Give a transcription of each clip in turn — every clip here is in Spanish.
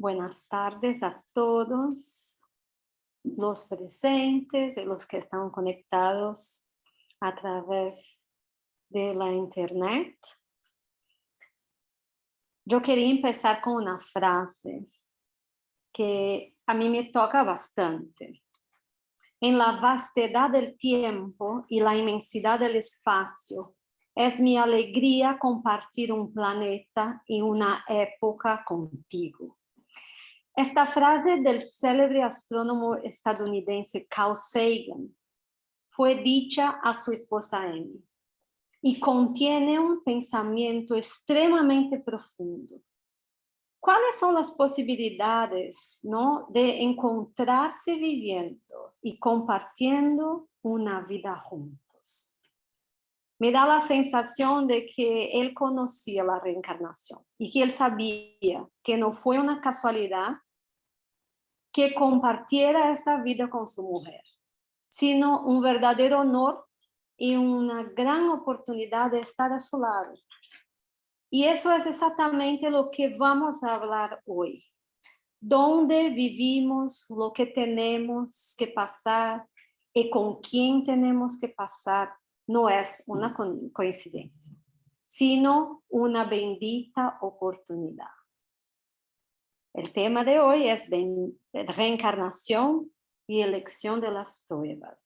Buenas tardes a todos los presentes y los que están conectados a través de la internet. Yo quería empezar con una frase que a mí me toca bastante. En la vastedad del tiempo y la inmensidad del espacio, es mi alegría compartir un planeta y una época contigo. Esta frase del célebre astrónomo estadounidense Carl Sagan fue dicha a su esposa Amy y contiene un pensamiento extremadamente profundo. ¿Cuáles son las posibilidades, ¿no?, de encontrarse viviendo y compartiendo una vida juntos? Me da la sensación de que él conocía la reencarnación y que él sabía que no fue una casualidad que compartiera esta vida con su mujer, sino un verdadero honor y una gran oportunidad de estar a su lado. Y eso es exactamente lo que vamos a hablar hoy. ¿Dónde vivimos, lo que tenemos que pasar y con quién tenemos que pasar? No es una coincidencia, sino una bendita oportunidad. El tema de hoy es reencarnación y elección de las pruebas.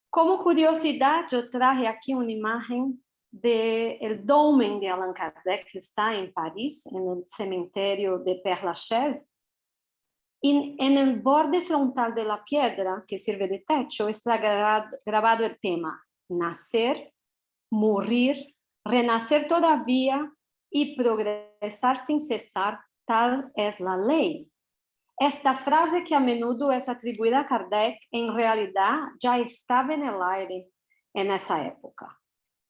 Como curiosidad, yo traje aquí una imagen del dolmen de Allan Kardec, que está en París, en el cementerio de Père Lachaise. Y en el borde frontal de la piedra, que sirve de techo, está grabado el tema: nacer, morir, renacer todavía y progresar sin cesar, tal es la ley. Esta frase, que a menudo es atribuida a Kardec, en realidad ya estaba en el aire en esa época.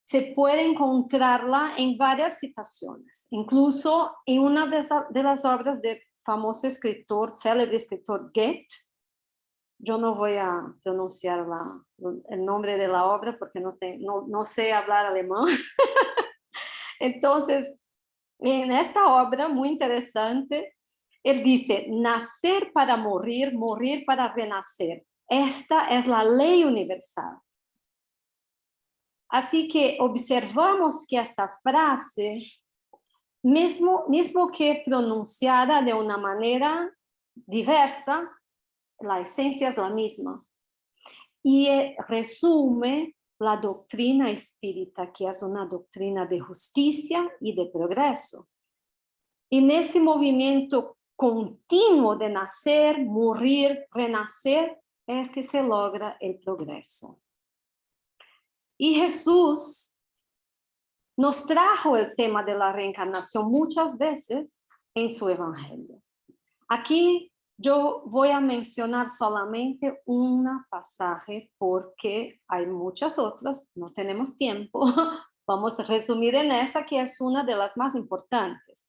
Se puede encontrarla en varias citaciones, incluso en una de las obras del famoso escritor, célebre escritor Goethe. Yo no voy a pronunciar el nombre de la obra porque no sé hablar alemán. Entonces, en esta obra muy interesante, él dice: nacer para morir, morir para renacer. Esta es la ley universal. Así que observamos que esta frase, mismo que pronunciada de una manera diversa, la esencia es la misma. Y resume la doctrina espírita, que es una doctrina de justicia y de progreso. En ese movimiento continuo de nacer, morir, renacer, es que se logra el progreso. Y Jesús nos trajo el tema de la reencarnación muchas veces en su evangelio. Aquí yo voy a mencionar solamente una pasaje porque hay muchas otras, no tenemos tiempo. Vamos a resumir en esta, que es una de las más importantes.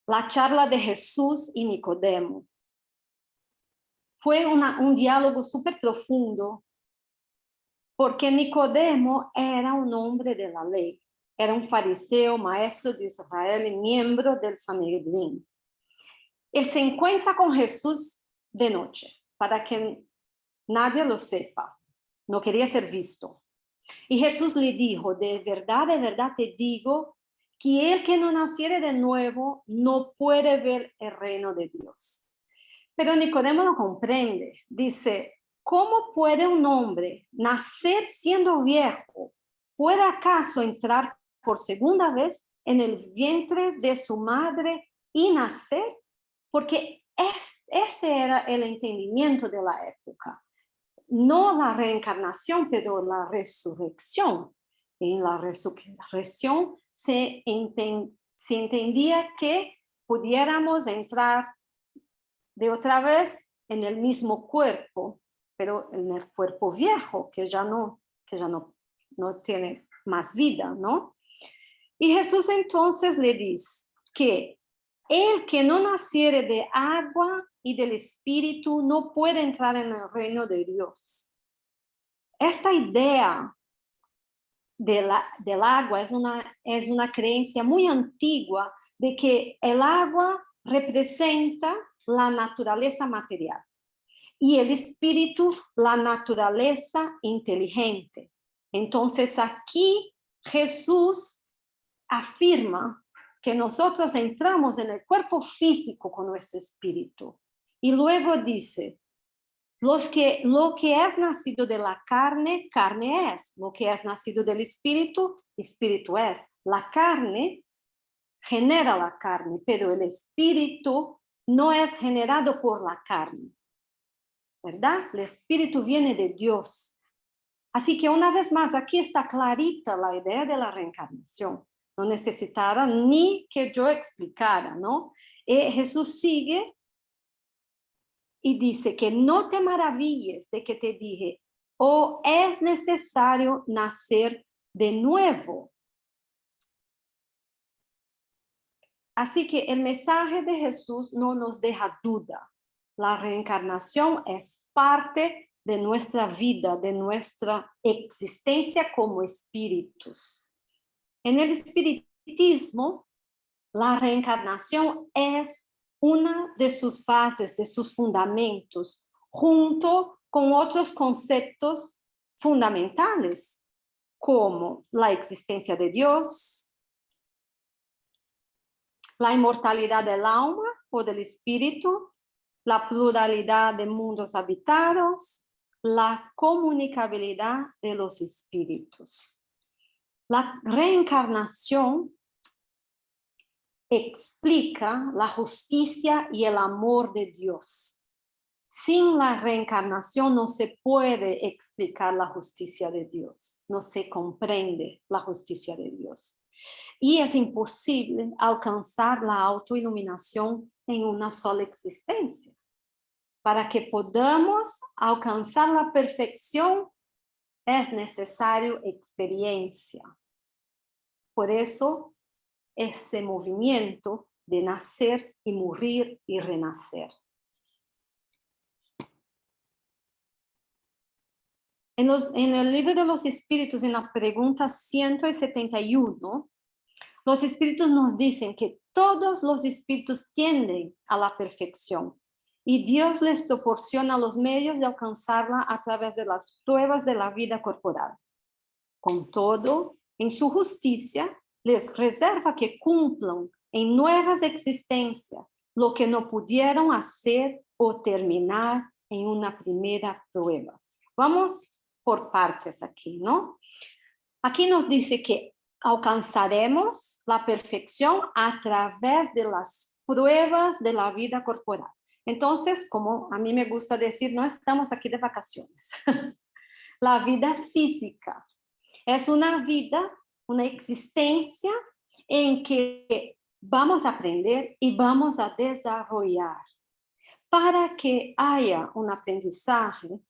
La charla de Jesús y Nicodemo. Fue un diálogo súper profundo, porque Nicodemo era un hombre de la ley. Era un fariseo, maestro de Israel y miembro del Sanedrín. Él se encuentra con Jesús de noche, para que nadie lo sepa. No quería ser visto. Y Jesús le dijo: de verdad te digo, que el que no naciere de nuevo no puede ver el reino de Dios. Pero Nicodemo no comprende. Dice: ¿cómo puede un hombre nacer siendo viejo? ¿Puede acaso entrar por segunda vez en el vientre de su madre y nacer? Porque ese era el entendimiento de la época. No la reencarnación, pero la resurrección. En la resurrección se entendía que pudiéramos entrar de otra vez en el mismo cuerpo, pero en el cuerpo viejo, que ya no tiene más vida, ¿no? Y Jesús entonces le dice que el que no naciere de agua y del Espíritu no puede entrar en el reino de Dios. Esta idea del agua es una creencia muy antigua de que el agua representa la naturaleza material y el espíritu la naturaleza inteligente. Entonces aquí Jesús afirma que nosotros entramos en el cuerpo físico con nuestro espíritu y luego dice, lo que es nacido de la carne, carne es. Lo que es nacido del espíritu, espíritu es. La carne genera la carne, pero el espíritu no es generado por la carne, ¿verdad? El espíritu viene de Dios. Así que una vez más, aquí está clarita la idea de la reencarnación. No necesitara ni que yo explicara, ¿no? Jesús sigue y dice que no te maravilles de que te dije, o es necesario nacer de nuevo. Así que el mensaje de Jesús no nos deja duda. La reencarnación es parte de nuestra vida, de nuestra existencia como espíritus. En el espiritismo, la reencarnación es una de sus bases, de sus fundamentos, junto con otros conceptos fundamentales, como la existencia de Dios, la inmortalidad del alma o del espíritu, la pluralidad de mundos habitados, la comunicabilidad de los espíritus. La reencarnación explica la justicia y el amor de Dios. Sin la reencarnación no se puede explicar la justicia de Dios, no se comprende la justicia de Dios. Y es imposible alcanzar la autoiluminación en una sola existencia. Para que podamos alcanzar la perfección es necesario experiencia. Por eso, ese movimiento de nacer y morir y renacer. En el libro de los espíritus, en la pregunta 171, los espíritus nos dicen que todos los espíritus tienden a la perfección y Dios les proporciona los medios de alcanzarla a través de las pruebas de la vida corporal. Con todo, en su justicia, les reserva que cumplan en nuevas existencias lo que no pudieron hacer o terminar en una primera prueba. Vamos por partes aquí, ¿no? Aquí nos dice que alcanzaremos la perfección a través de las pruebas de la vida corporal. Entonces, como a mí me gusta decir, no estamos aquí de vacaciones. La vida física es una vida, una existencia en que vamos a aprender y vamos a desarrollar. Para que haya un aprendizaje,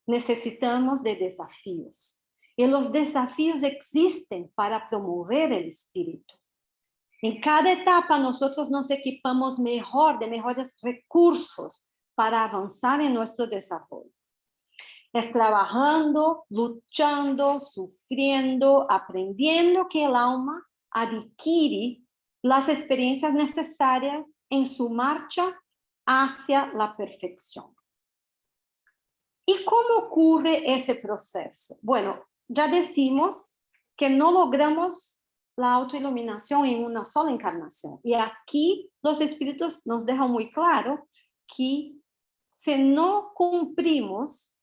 necesitamos de desafíos. Y los desafíos existen para promover el espíritu. En cada etapa nosotros nos equipamos mejor, de mejores recursos para avanzar en nuestro desarrollo. Es trabajando, luchando, sufriendo, aprendiendo que el alma adquiere las experiencias necesarias en su marcha hacia la perfección. ¿Y cómo ocurre ese proceso? Bueno, ya decimos que no logramos la autoiluminación en una sola encarnación. Y aquí los espíritus nos dejan muy claro que si no cumplimos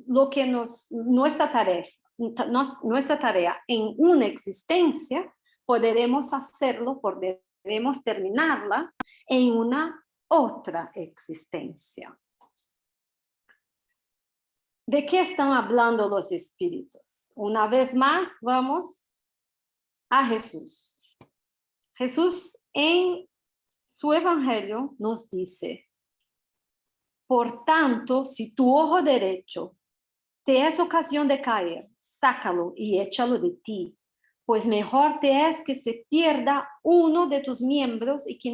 lo que nuestra tarea en una existencia, podremos hacerlo, podremos terminarla en una otra existencia. ¿De qué están hablando los espíritus? Una vez más, vamos a Jesús. Jesús en su evangelio nos dice, por tanto, si tu ojo derecho te es ocasión de caer, sácalo y échalo de ti, pues mejor te es que se pierda uno de tus miembros y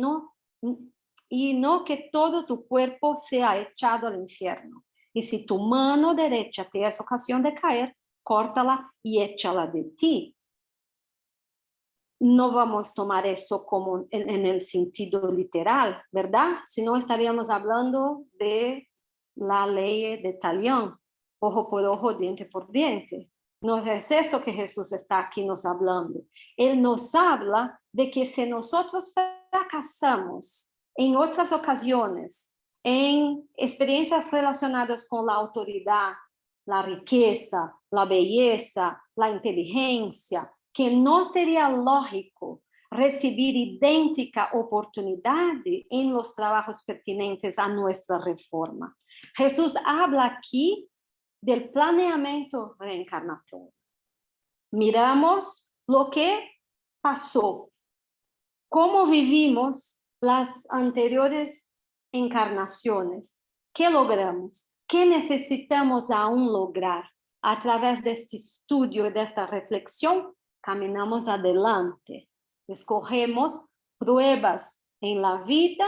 no que todo tu cuerpo sea echado al infierno. Y si tu mano derecha te es ocasión de caer, córtala y échala de ti. no vamos a tomar eso como en el sentido literal, ¿verdad? Si no estaríamos hablando de la ley de Talión, ojo por ojo, diente por diente. No es eso que Jesús está aquí nos hablando. Él nos habla de que si nosotros fracasamos en otras ocasiones, en experiencias relacionadas con la autoridad, la riqueza, la belleza, la inteligencia, que no sería lógico recibir idéntica oportunidad en los trabajos pertinentes a nuestra reforma. Jesús habla aquí del planeamiento reencarnatorio. Miramos lo que pasó, cómo vivimos las anteriores encarnaciones, qué logramos, qué necesitamos aún lograr. A través de este estudio y de esta reflexión, caminamos adelante. Escogemos pruebas en la vida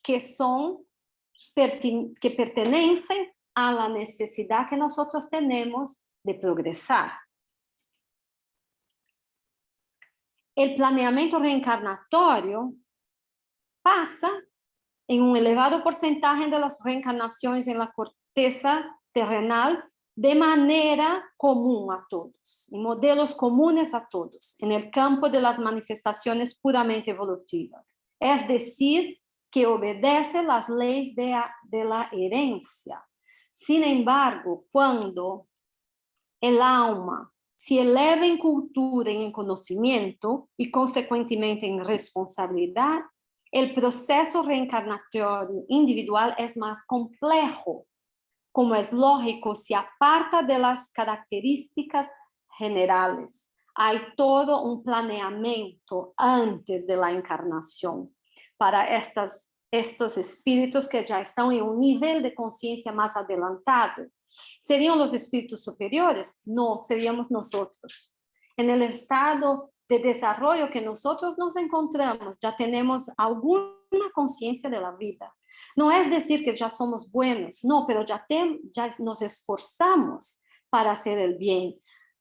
que pertenecen a la necesidad que nosotros tenemos de progresar. El planeamiento reencarnatorio pasa en un elevado porcentaje de las reencarnaciones en la corteza terrenal de manera común a todos, en modelos comunes a todos, en el campo de las manifestaciones puramente evolutivas. Es decir, que obedece las leyes de la herencia. Sin embargo, cuando el alma se eleva en cultura y en conocimiento y consecuentemente en responsabilidad, el proceso reencarnatorio individual es más complejo. Como es lógico, se aparta de las características generales. Hay todo un planeamiento antes de la encarnación para estos espíritus que ya están en un nivel de conciencia más adelantado. ¿Serían los espíritus superiores? No, seríamos nosotros. En el estado de desarrollo que nosotros nos encontramos, ya tenemos alguna conciencia de la vida. No es decir que ya somos buenos, no, pero ya nos esforzamos para hacer el bien.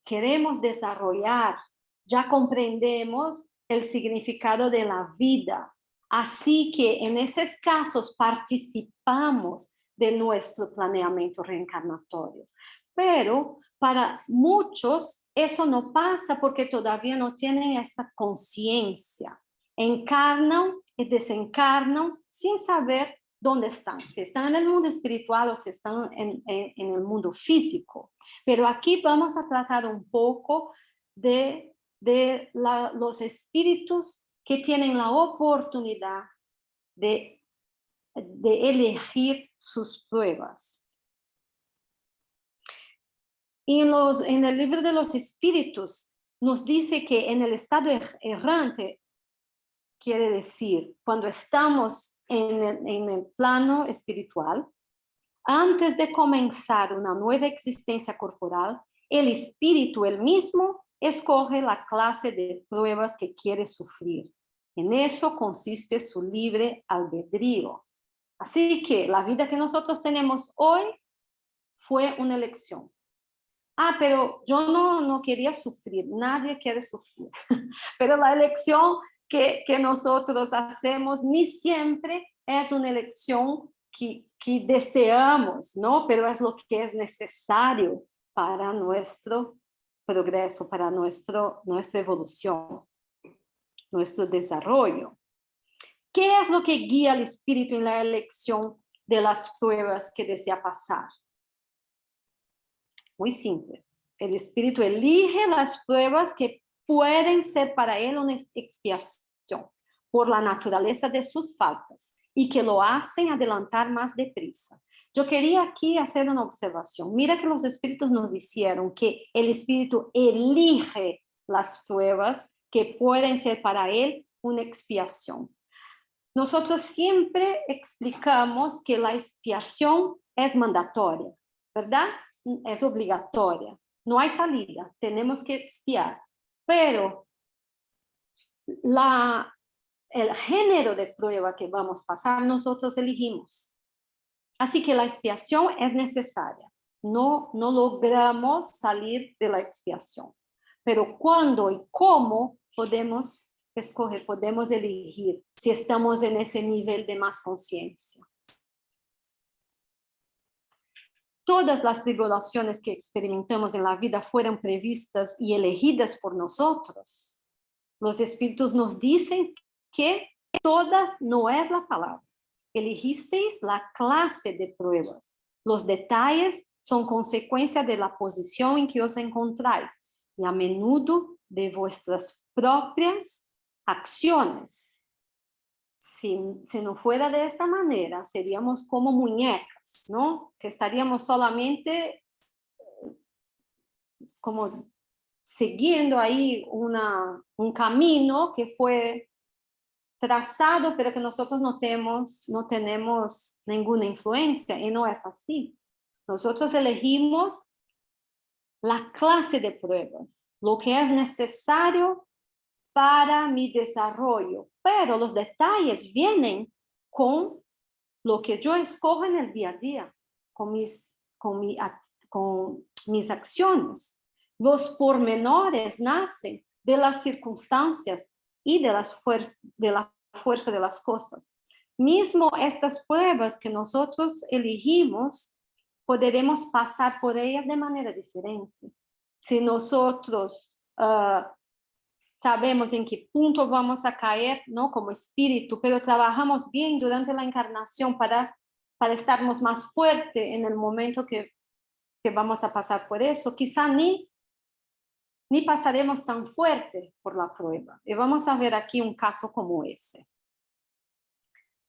Queremos desarrollar, ya comprendemos el significado de la vida. Así que en esos casos participamos de nuestro planeamiento reencarnatorio. Pero para muchos eso no pasa porque todavía no tienen esa conciencia. Encarnan y desencarnan sin saber dónde están. Si están en el mundo espiritual o si están en el mundo físico. Pero aquí vamos a tratar un poco de los espíritus que tienen la oportunidad de elegir sus pruebas. Y en el libro de los espíritus nos dice que en el estado errante, quiere decir, cuando estamos en el plano espiritual, antes de comenzar una nueva existencia corporal, el espíritu, el mismo, escoge la clase de pruebas que quiere sufrir. En eso consiste su libre albedrío. Así que la vida que nosotros tenemos hoy fue una elección. Pero yo no quería sufrir, nadie quiere sufrir. Pero la elección que nosotros hacemos ni siempre es una elección que deseamos, ¿no? Pero es lo que es necesario para nuestro progreso, para nuestra evolución, nuestro desarrollo. ¿Qué es lo que guía al espíritu en la elección de las pruebas que desea pasar? Muy simples. El espíritu elige las pruebas que pueden ser para él una expiación por la naturaleza de sus faltas y que lo hacen adelantar más deprisa. Yo quería aquí hacer una observación. Mira que los espíritus nos dijeron que el espíritu elige las pruebas que pueden ser para él una expiación. Nosotros siempre explicamos que la expiación es mandatoria, ¿verdad? Es obligatoria. No hay salida, tenemos que expiar. Pero el género de prueba que vamos a pasar, nosotros elegimos. Así que la expiación es necesaria. No logramos salir de la expiación. Pero cuándo y cómo podemos escoger, podemos elegir si estamos en ese nivel de más conciencia. Todas las tribulaciones que experimentamos en la vida fueron previstas y elegidas por nosotros. Los espíritus nos dicen que todas no es la palabra. Elegisteis la clase de pruebas. Los detalles son consecuencia de la posición en que os encontráis y a menudo de vuestras propias acciones. Si no fuera de esta manera, seríamos como muñecas, ¿no? Que estaríamos solamente como siguiendo ahí un camino que fue trazado, pero que nosotros no tenemos ninguna influencia, y no es así. Nosotros elegimos la clase de pruebas, lo que es necesario para mi desarrollo, pero los detalles vienen con lo que yo escojo en el día a día, con mis acciones. Los pormenores nacen de las circunstancias y de la fuerza de las cosas. Mismo estas pruebas que nosotros elegimos, podremos pasar por ellas de manera diferente. Si nosotros sabemos en qué punto vamos a caer, ¿no? Como espíritu, pero trabajamos bien durante la encarnación para estarnos más fuertes en el momento que vamos a pasar por eso. Quizá ni pasaremos tan fuerte por la prueba. Y vamos a ver aquí un caso como ese.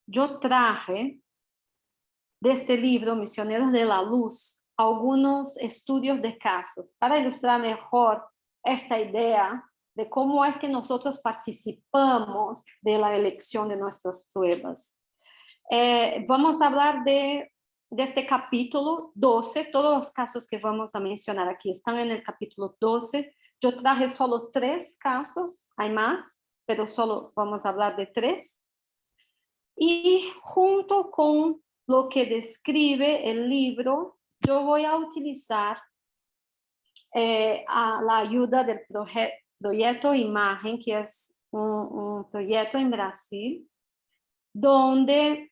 Yo traje de este libro, Misioneros de la Luz, algunos estudios de casos para ilustrar mejor esta idea de cómo es que nosotros participamos de la elección de nuestras pruebas. Vamos a hablar de este capítulo 12, todos los casos que vamos a mencionar aquí están en el capítulo 12. Yo traje solo 3 casos, hay más, pero solo vamos a hablar de 3. Y junto con lo que describe el libro, yo voy a utilizar a la ayuda del proyecto Imagen, que es un proyecto en Brasil, donde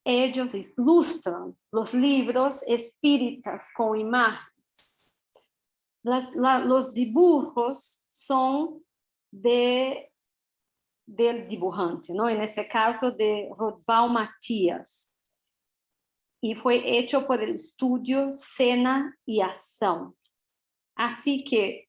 ellos ilustran los libros espíritas con imágenes. Los dibujos son del dibujante, ¿no? En este caso de Rodval Matías. Y fue hecho por el estudio Cena y Acción. Así que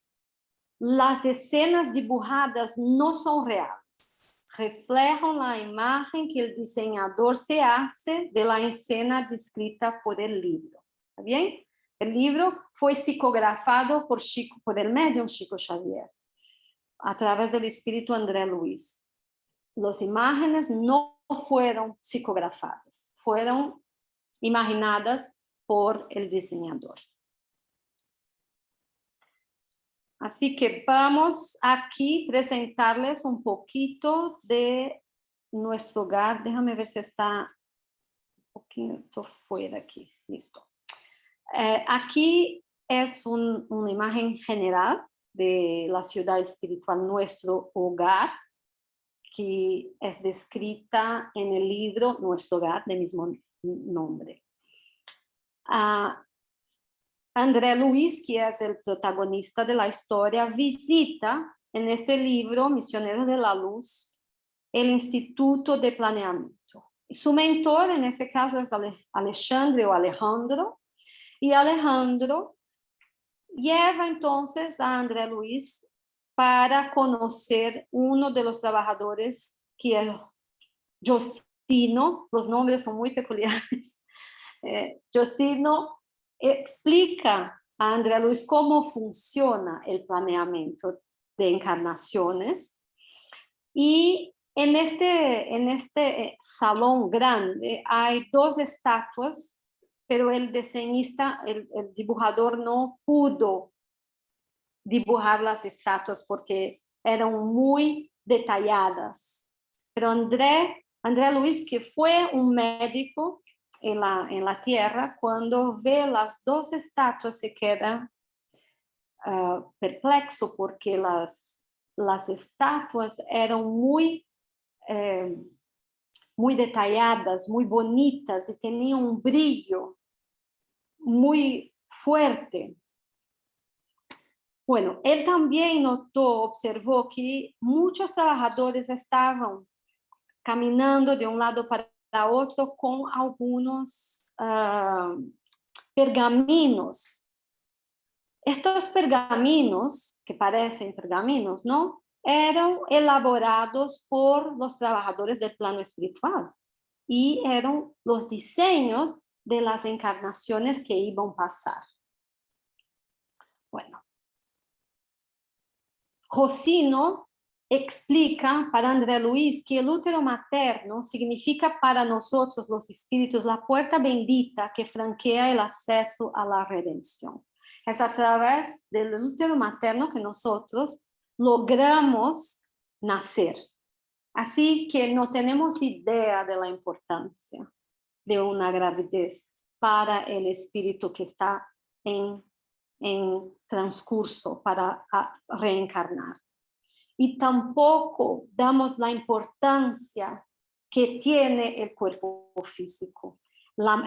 las escenas dibujadas no son reales. Reflejan la imagen que el diseñador se hace de la escena descrita por el libro. ¿Está bien? El libro fue psicografado por el medium Chico Xavier, a través del espíritu André Luis. Las imágenes no fueron psicografadas, fueron imaginadas por el diseñador. Así que vamos aquí a presentarles un poquito de nuestro hogar. Déjame ver si está un poquito fuera aquí. Listo. Aquí es una imagen general de la ciudad espiritual, nuestro hogar, que es descrita en el libro Nuestro Hogar, del mismo nombre. André Luis, que es el protagonista de la historia, visita en este libro, Misioneros de la Luz, el Instituto de Planeamiento. Su mentor en este caso es Alejandro, y Alejandro lleva entonces a André Luis para conocer uno de los trabajadores, que es Josino. Los nombres son muy peculiares. Josino explica a André Luis cómo funciona el planeamiento de encarnaciones. Y en este salón grande hay 2 estatuas, pero el diseñista, el dibujador no pudo dibujar las estatuas porque eran muy detalladas. Pero André Luis, que fue un médico en la tierra, cuando ve las 2 estatuas se queda perplexo porque las estatuas eran muy detalladas, muy bonitas y tenían un brillo muy fuerte. Bueno, él también notó, observó que muchos trabajadores estaban caminando de un lado para otro con algunos pergaminos. Estos pergaminos, que parecen pergaminos, ¿no? Eran elaborados por los trabajadores del plano espiritual y eran los diseños de las encarnaciones que iban a pasar. Bueno, Rosino explica para André Luis que el útero materno significa para nosotros los espíritus la puerta bendita que franquea el acceso a la redención. Es a través del útero materno que nosotros logramos nacer. Así que no tenemos idea de la importancia de una gravidez para el espíritu que está en transcurso para reencarnar. Y tampoco damos la importancia que tiene el cuerpo físico.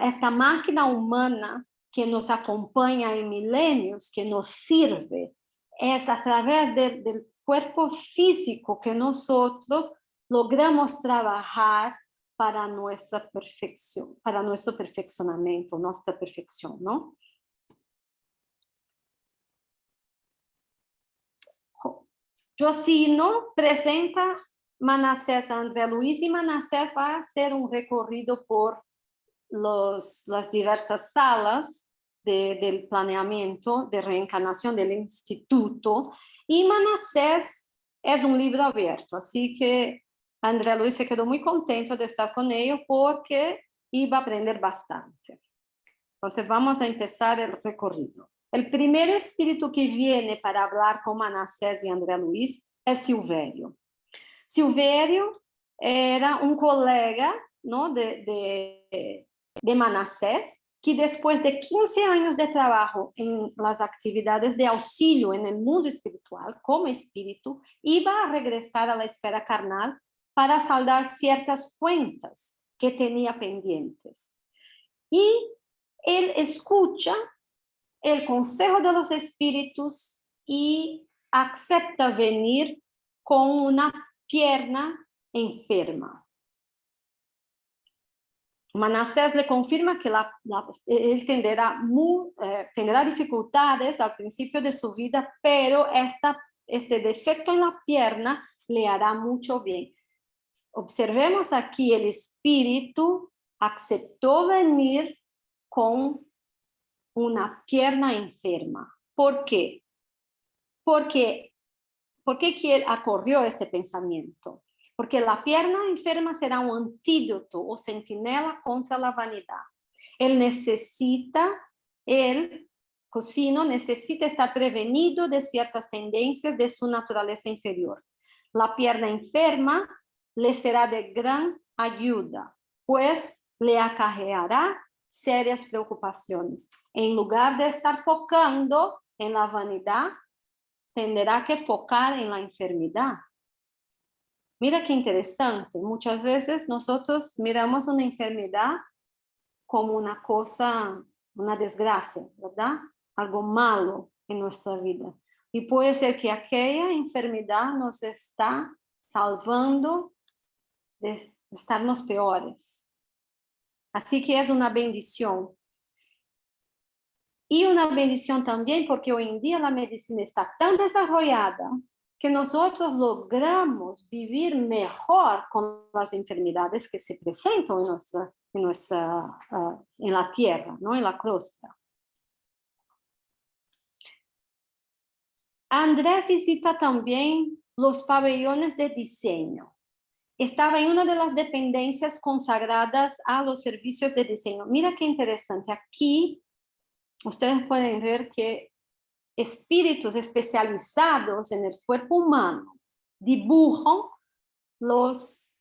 Esta máquina humana que nos acompaña en milenios, que nos sirve, es a través del cuerpo físico que nosotros logramos trabajar para nuestra perfección, para nuestro perfeccionamiento, nuestra perfección, ¿no? Josino presenta Manassés a André Luis y Manassés va a hacer un recorrido por las diversas salas del planeamiento de reencarnación del instituto y Manassés es un libro abierto, así que André Luis se quedó muy contento de estar con ellos porque iba a aprender bastante. Entonces vamos a empezar el recorrido. El primer espíritu que viene para hablar con Manassés y André Luis es Silvério. Silvério era un colega, ¿no? de Manassés, que después de 15 años de trabajo en las actividades de auxilio en el mundo espiritual, como espíritu, iba a regresar a la esfera carnal para saldar ciertas cuentas que tenía pendientes. Y él escucha el consejo de los espíritus y acepta venir con una pierna enferma. Manassés le confirma que él tendrá dificultades al principio de su vida, pero este defecto en la pierna le hará mucho bien. Observemos aquí, el espíritu aceptó venir con una pierna enferma. ¿Por qué? ¿Por qué ocurrió este pensamiento? Porque la pierna enferma será un antídoto o centinela contra la vanidad. Josino necesita estar prevenido de ciertas tendencias de su naturaleza inferior. La pierna enferma le será de gran ayuda, pues le acarreará serias preocupaciones. En lugar de estar focando en la vanidad, tendrá que focar en la enfermedad. Mira qué interesante. Muchas veces nosotros miramos una enfermedad como una cosa, una desgracia, ¿verdad? Algo malo en nuestra vida. Y puede ser que aquella enfermedad nos está salvando de estarnos peores. Así que es una bendición. Y una bendición también porque hoy en día la medicina está tan desarrollada que nosotros logramos vivir mejor con las enfermedades que se presentan en la tierra, ¿no? En la crostra. André visita también los pabellones de diseño. Estaba en una de las dependencias consagradas a los servicios de diseño. Mira qué interesante. Aquí ustedes pueden ver que espíritus especializados en el cuerpo humano dibujan los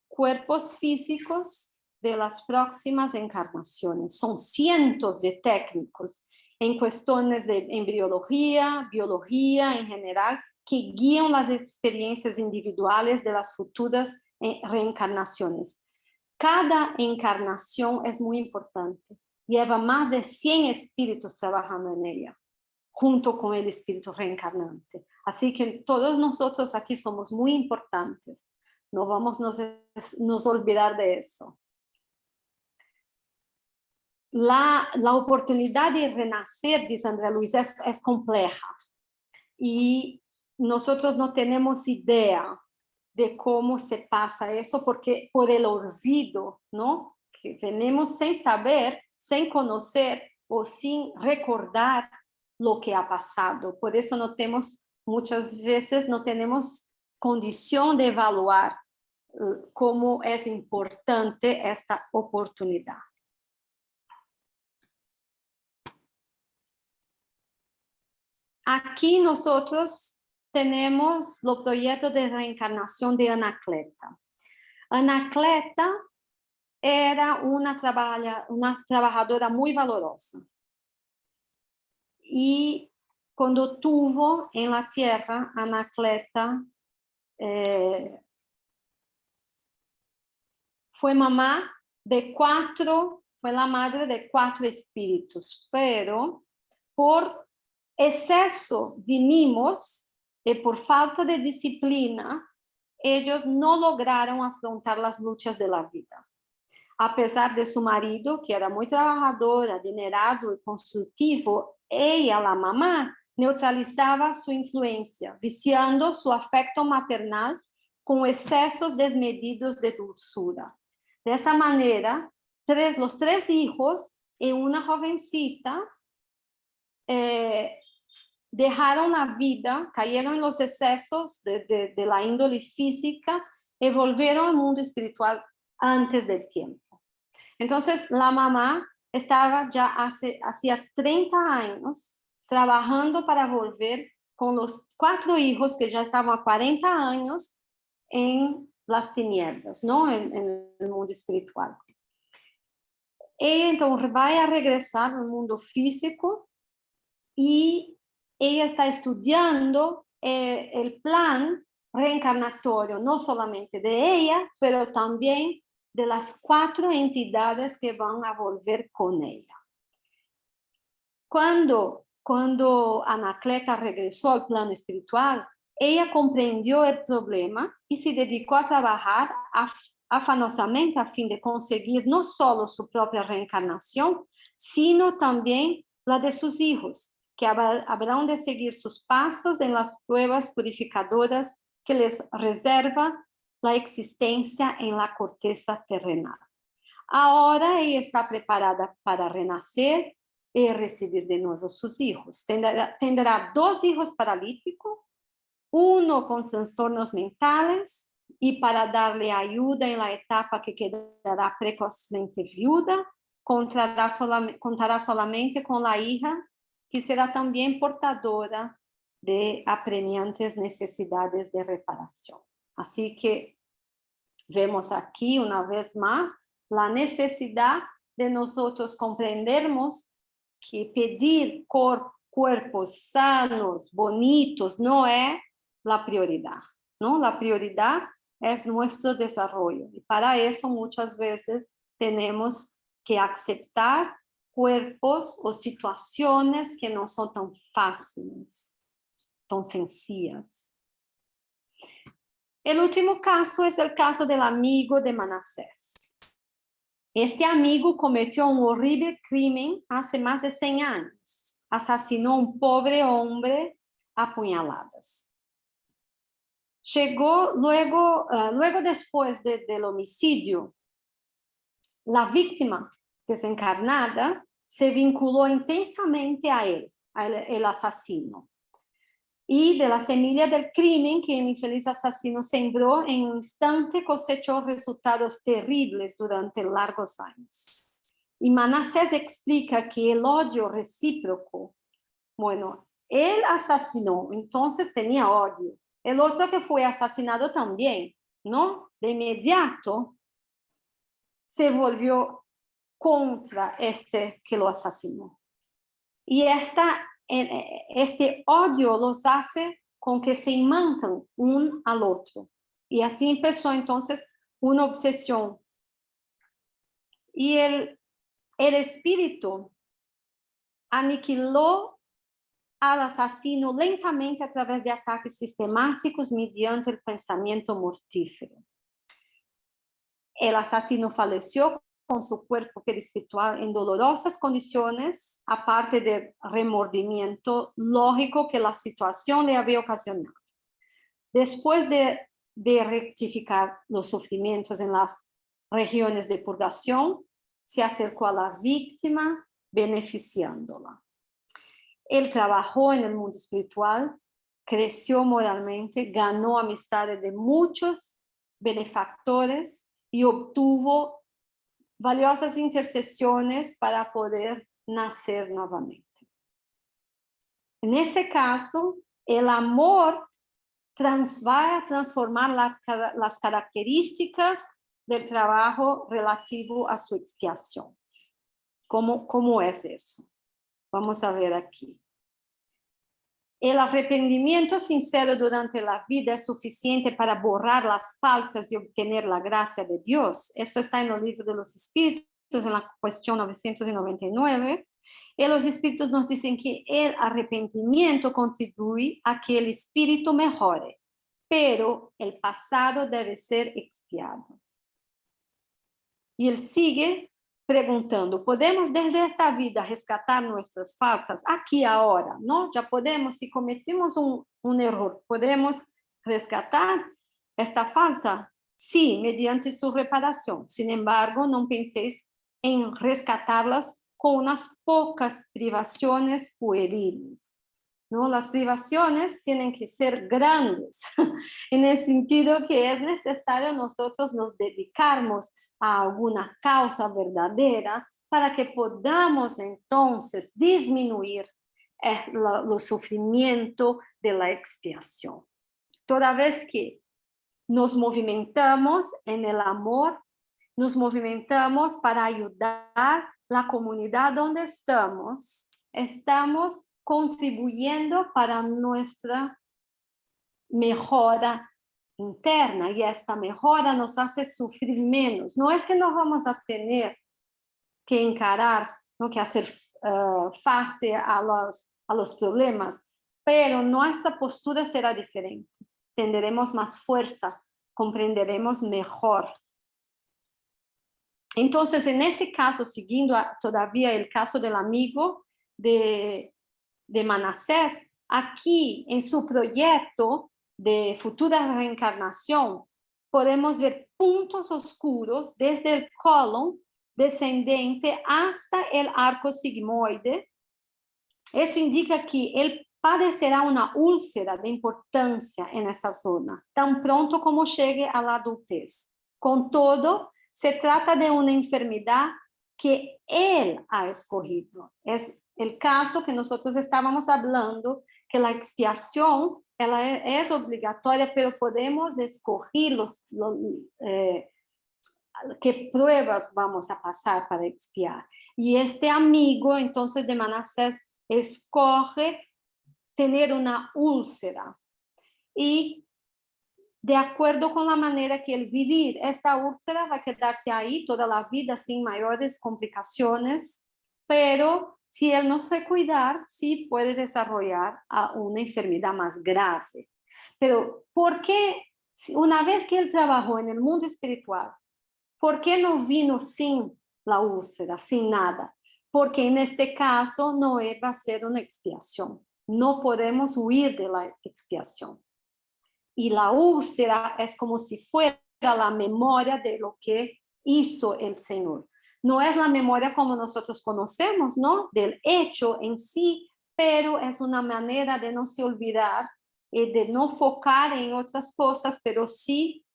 cuerpos físicos de las próximas encarnaciones. Son cientos de técnicos en cuestiones de embriología, biología en general, que guían las experiencias individuales de las futuras reencarnaciones. Cada encarnación es muy importante. Lleva más de 100 espíritus trabajando en ella, junto con el espíritu reencarnante. Así que todos nosotros aquí somos muy importantes. No vamos a nos olvidar de eso. La oportunidad de renacer, dice André Luis, es compleja. Y nosotros no tenemos idea de cómo se pasa eso, porque por el olvido, ¿no? Que venimos sin saber, sin conocer o sin recordar lo que ha pasado. Por eso no tenemos, muchas veces no tenemos condición de evaluar cómo es importante esta oportunidad. Aquí nosotros tenemos los proyectos de reencarnación de Anacleta. Anacleta era una trabajadora muy valorosa. Y cuando tuvo en la tierra, Anacleta fue mamá de 4, fue la madre de 4 espíritus, pero por exceso de mimos y por falta de disciplina, ellos no lograron afrontar las luchas de la vida. A pesar de su marido, que era muy trabajador, adinerado y constructivo, ella, la mamá, neutralizaba su influencia, viciando su afecto maternal con excesos desmedidos de dulzura. De esa manera, los 3 hijos y una jovencita dejaron la vida, cayeron en los excesos de la índole física y volvieron al mundo espiritual antes del tiempo. Entonces, la mamá estaba ya hacía 30 años trabajando para volver con los 4 hijos que ya estaban a 40 años en las tinieblas, ¿no? En el mundo espiritual. Ella entonces va a regresar al mundo físico y ella está estudiando el plan reencarnatorio, no solamente de ella, pero también de las 4 entidades que van a volver con ella. Cuando Anacleta regresó al plano espiritual, ella comprendió el problema y se dedicó a trabajar afanosamente a fin de conseguir no solo su propia reencarnación, sino también la de sus hijos, que habrán de seguir sus pasos en las pruebas purificadoras que les reserva la existencia en la corteza terrenal. Ahora ella está preparada para renacer y recibir de nuevo sus hijos. Tendrá 2 hijos paralíticos, uno con trastornos mentales, y para darle ayuda en la etapa que quedará precozmente viuda, contará solamente con la hija, que será también portadora de apremiantes necesidades de reparación. Así que vemos aquí una vez más la necesidad de nosotros comprendermos que pedir cuerpos sanos, bonitos, no es la prioridad, ¿no? La prioridad es nuestro desarrollo. Y para eso muchas veces tenemos que aceptar cuerpos o situaciones que no son tan fáciles, tan sencillas. El último caso es el caso del amigo de Manasés. Este amigo cometió un horrible crimen hace más de 100 años. Asesinó a un pobre hombre a puñaladas. Luego después del homicidio, la víctima desencarnada se vinculó intensamente a él, el asesino. Y de la semilla del crimen que el infeliz asesino sembró, en un instante cosechó resultados terribles durante largos años. Y Manasés explica que el odio recíproco, bueno, él asesinó, entonces tenía odio. El otro que fue asesinado también, ¿no? De inmediato se volvió contra este que lo asesinó. Y este odio los hace con que se imantan un al otro. Y así empezó entonces una obsesión. Y el espíritu aniquiló al asesino lentamente a través de ataques sistemáticos mediante el pensamiento mortífero. El asesino falleció con su cuerpo perispiritual en dolorosas condiciones, aparte del remordimiento lógico que la situación le había ocasionado. Después de rectificar los sufrimientos en las regiones de purgación, se acercó a la víctima beneficiándola. Él trabajó en el mundo espiritual, creció moralmente, ganó amistades de muchos benefactores y obtuvo valiosas intercesiones para poder nacer nuevamente. En ese caso, el amor va a transformar las características del trabajo relativo a su expiación. ¿Cómo es eso? Vamos a ver aquí. El arrepentimiento sincero durante la vida es suficiente para borrar las faltas y obtener la gracia de Dios. Esto está en el libro de los Espíritus, en la cuestión 999. Y los Espíritus nos dicen que el arrepentimiento contribuye a que el espíritu mejore, pero el pasado debe ser expiado. Y él sigue preguntando, ¿podemos desde esta vida rescatar nuestras faltas aquí ahora? ¿No? Ya podemos, si cometimos un error, ¿podemos rescatar esta falta? Sí, mediante su reparación. Sin embargo, no penséis en rescatarlas con unas pocas privaciones pueriles. ¿No? Las privaciones tienen que ser grandes, en el sentido que es necesario nosotros nos dedicarnos a alguna causa verdadera para que podamos entonces disminuir el sufrimiento de la expiación. Toda vez que nos movimentamos en el amor, nos movimentamos para ayudar la comunidad donde estamos contribuyendo para nuestra mejora interna, y esta mejora nos hace sufrir menos. No es que no vamos a tener que encarar, no que hacer face a los problemas, pero nuestra postura será diferente. Tendremos más fuerza, comprenderemos mejor. Entonces, en ese caso, siguiendo todavía el caso del amigo de Manasés, aquí en su proyecto de futura reencarnación, podemos ver puntos oscuros desde el colon descendente hasta el arco sigmoide. Eso indica que él padecerá una úlcera de importancia en esa zona, tan pronto como llegue a la adultez. Con todo, se trata de una enfermedad que él ha escogido. Es el caso que nosotros estábamos hablando, que la expiación es obligatoria, pero podemos escoger qué pruebas vamos a pasar para expiar. Y este amigo, entonces, de Manasés, escoge tener una úlcera. Y de acuerdo con la manera que él vivir, esta úlcera va a quedarse ahí toda la vida sin mayores complicaciones, pero si él no se cuidar, sí puede desarrollar una enfermedad más grave. Pero ¿por qué, una vez que él trabajó en el mundo espiritual, por qué no vino sin la úlcera, sin nada? Porque en este caso no va a ser una expiación. No podemos huir de la expiación. Y la úlcera es como si fuera la memoria de lo que hizo el Señor. No es la memoria como nosotros conocemos, ¿no? Del hecho en sí, pero es una manera de no se olvidar y de no focar en otras cosas, pero sí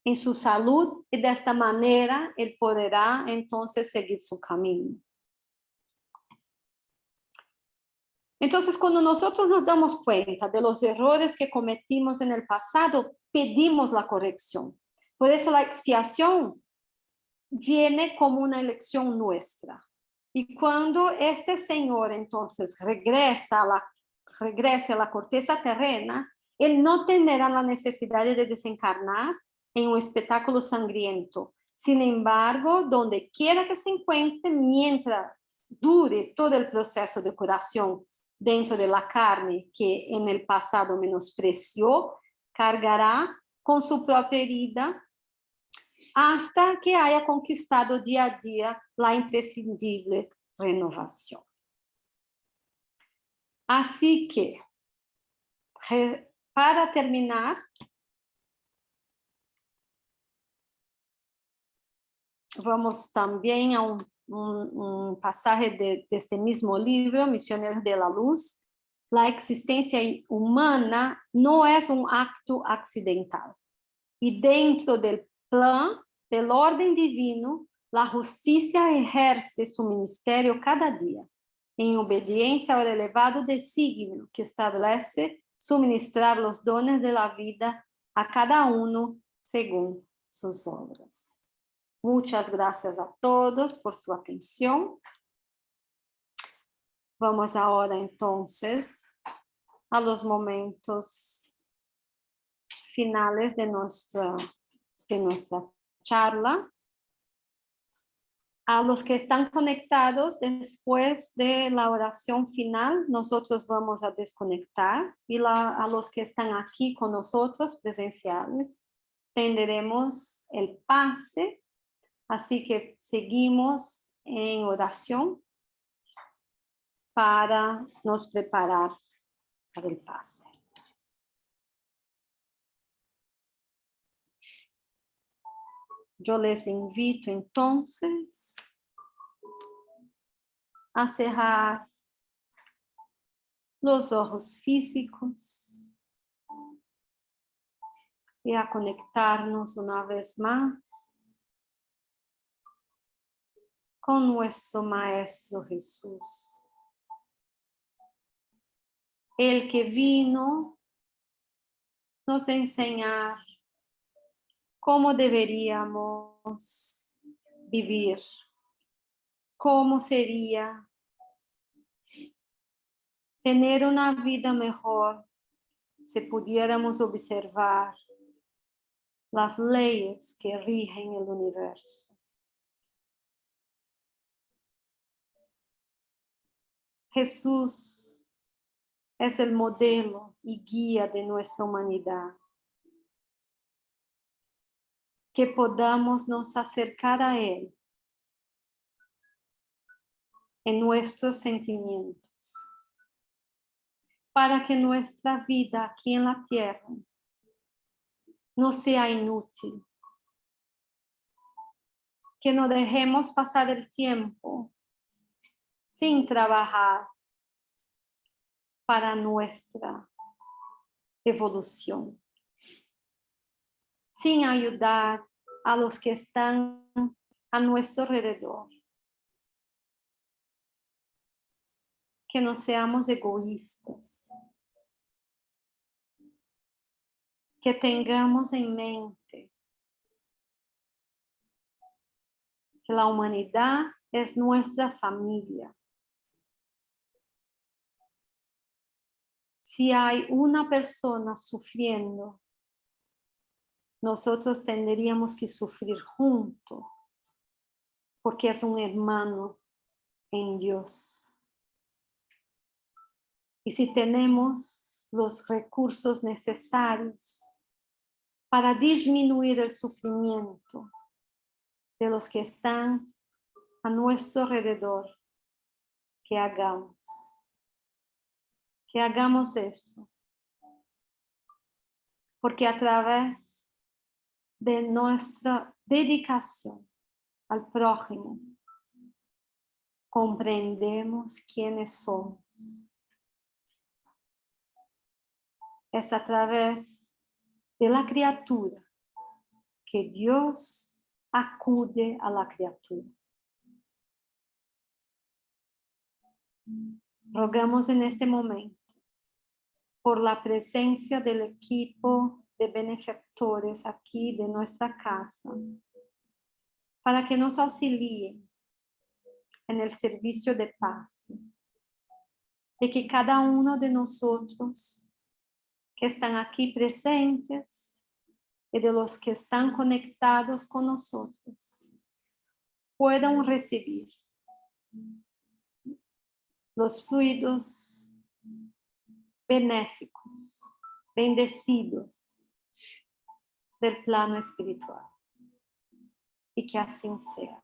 en su salud, y de esta manera él podrá entonces seguir su camino. Entonces, cuando nosotros nos damos cuenta de los errores que cometimos en el pasado, pedimos la corrección. Por eso la expiación viene como una elección nuestra. Y cuando este Señor entonces regresa a la corteza terrena, Él no tendrá la necesidad de desencarnar en un espectáculo sangriento. Sin embargo, donde quiera que se encuentre, mientras dure todo el proceso de curación dentro de la carne que en el pasado menospreció, cargará con su propia herida hasta que haya conquistado día a día la imprescindible renovación. Así que, para terminar, vamos también a un pasaje de este mismo libro, Misioneros de la Luz. La existencia humana no es un acto accidental. Y dentro del plan, del orden divino, la justicia ejerce su ministerio cada día, en obediencia al elevado designio que establece suministrar los dones de la vida a cada uno según sus obras. Muchas gracias a todos por su atención. Vamos ahora entonces a los momentos finales de nuestra charla. A los que están conectados después de la oración final, nosotros vamos a desconectar y a los que están aquí con nosotros presenciales, tendremos el pase. Así que seguimos en oración para nos preparar para el pase. Yo les invito entonces a cerrar los ojos físicos y a conectarnos una vez más con nuestro Maestro Jesús, el que vino nos enseñar cómo deberíamos vivir, cómo sería tener una vida mejor si pudiéramos observar las leyes que rigen el universo. Jesús es el modelo y guía de nuestra humanidad. Que podamos nos acercar a Él en nuestros sentimientos, para que nuestra vida aquí en la tierra no sea inútil, que no dejemos pasar el tiempo sin trabajar para nuestra evolución, sin ayudar a los que están a nuestro alrededor. Que no seamos egoístas, que tengamos en mente que la humanidad es nuestra familia. Si hay una persona sufriendo, nosotros tendríamos que sufrir juntos, porque es un hermano en Dios. Y si tenemos los recursos necesarios para disminuir el sufrimiento de los que están a nuestro alrededor, que hagamos eso. Porque a través de nuestra dedicación al prójimo, comprendemos quiénes somos. Es a través de la criatura que Dios acude a la criatura. Rogamos en este momento por la presencia del equipo de benefactores aquí de nuestra casa, para que nos auxilien en el servicio de paz, y que cada uno de nosotros que están aquí presentes y de los que están conectados con nosotros puedan recibir los fluidos benéficos, bendecidos del plano espiritual. Y que así sea.